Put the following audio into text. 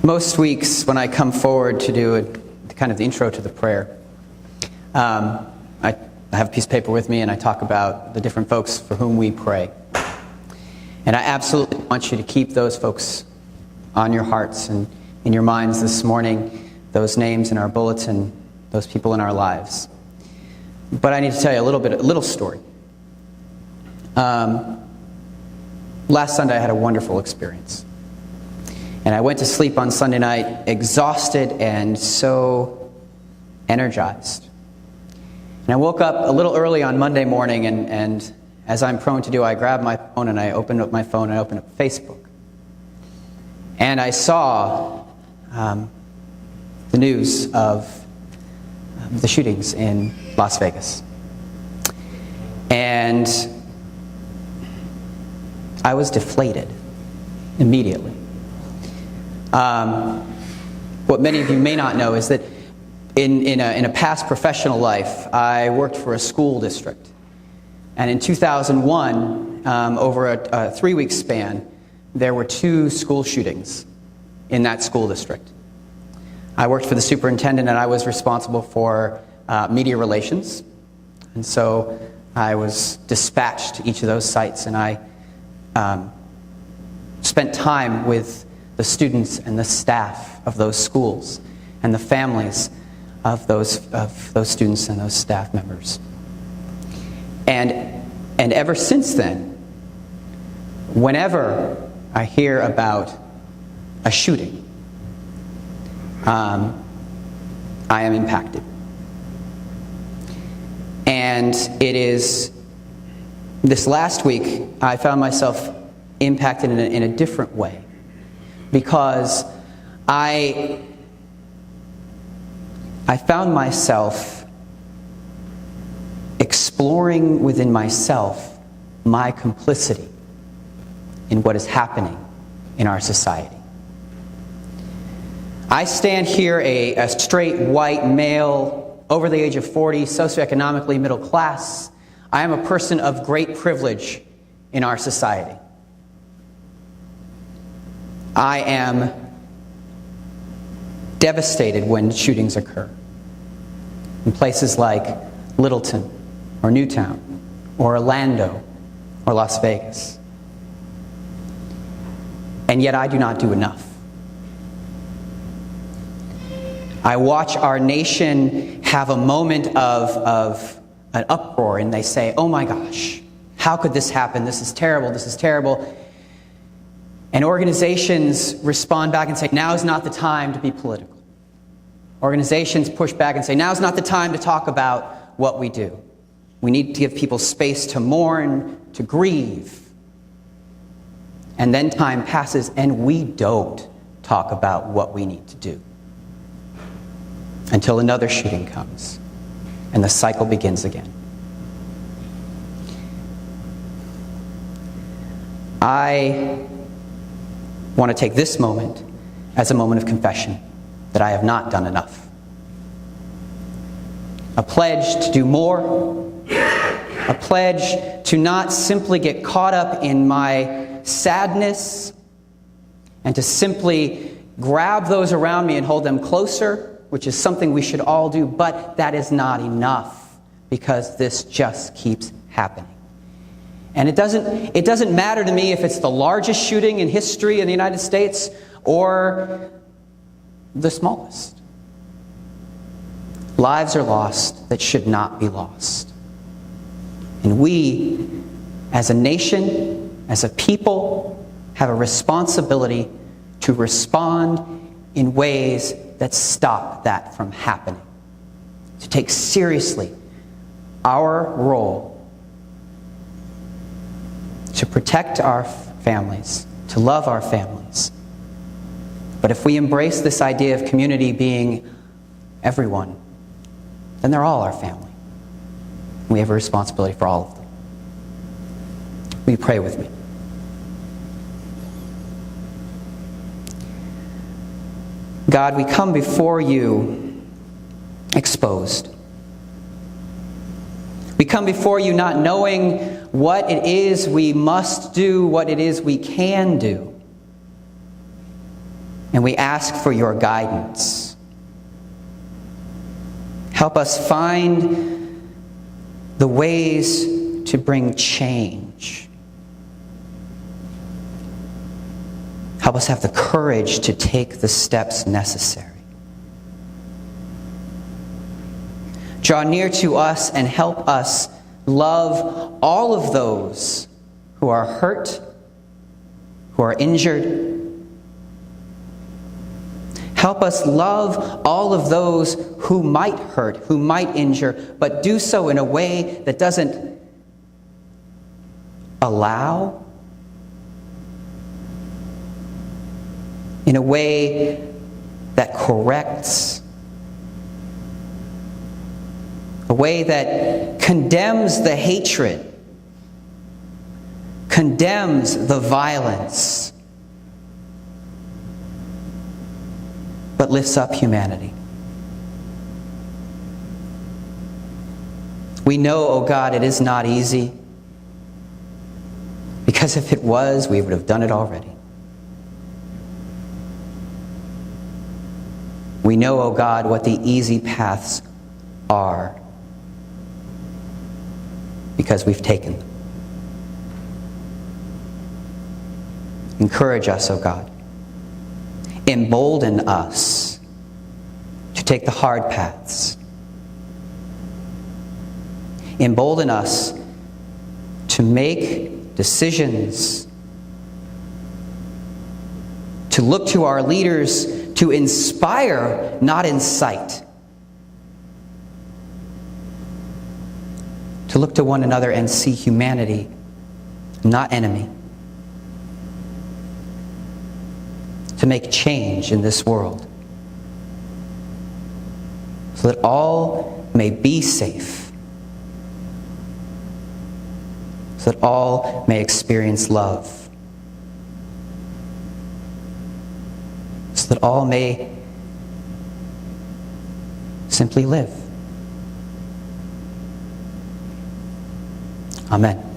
Most weeks when I come forward to do kind of the intro to the prayer, I have a piece of paper with me and I talk about the different folks for whom we pray. And I absolutely want you to keep those folks on your hearts and in your minds this morning, those names in our bulletin, those people in our lives. But I need to tell you a little story. Last Sunday I had a wonderful experience. And I went to sleep on Sunday night exhausted and so energized. And I woke up a little early on Monday morning, and as I'm prone to do, I grabbed my phone and I opened up Facebook. And I saw the news of the shootings in Las Vegas. And I was deflated immediately. What many of you may not know is that in a past professional life, I worked for a school district. And in 2001, over a 3-week span, there were 2 school shootings in that school district. I worked for the superintendent and I was responsible for media relations. And so I was dispatched to each of those sites, and I spent time with the students and the staff of those schools and the families of those students and those staff members. And ever since then, whenever I hear about a shooting, I am impacted. And it is this last week I found myself impacted in a different way, because I found myself exploring within myself my complicity in what is happening in our society. I stand here a straight white male, over the age of 40, socioeconomically middle class. I am a person of great privilege in our society. I am devastated when shootings occur in places like Littleton or Newtown or Orlando or Las Vegas. And yet I do not do enough. I watch our nation have a moment of an uproar, and they say, oh my gosh, how could this happen? This is terrible, this is terrible. And organizations respond back and say, now is not the time to be political. Organizations push back and say, now is not the time to talk about what we do. We need to give people space to mourn, to grieve. And then time passes and we don't talk about what we need to do, until another shooting comes and the cycle begins again. I want to take this moment as a moment of confession that I have not done enough. A pledge to do more. A pledge to not simply get caught up in my sadness and to simply grab those around me and hold them closer, which is something we should all do, but that is not enough, because this just keeps happening. And it doesn't matter to me if it's the largest shooting in history in the United States or the smallest. Lives are lost that should not be lost. And we, as a nation, as a people, have a responsibility to respond in ways that stop that from happening. To take seriously our role to protect our families, to love our families. But if we embrace this idea of community being everyone, then they're all our family. We have a responsibility for all of them. Will you pray with me? God, we come before you exposed. We come before you not knowing what it is we must do, what it is we can do. And we ask for your guidance. Help us find the ways to bring change. Help us have the courage to take the steps necessary. Draw near to us and help us love all of those who are hurt, who are injured. Help us love all of those who might hurt, who might injure, but do so in a way that doesn't allow, in a way that corrects, a way that condemns the hatred, condemns the violence, but lifts up humanity. We know, oh God, it is not easy, because if it was, we would have done it already. We know, oh God, what the easy paths are, because we've taken them. Encourage us, oh God. Embolden us to take the hard paths. Embolden us to make decisions, to look to our leaders, to inspire, not incite. To look to one another and see humanity, not enemy. To make change in this world, so that all may be safe, so that all may experience love, so that all may simply live. Amen.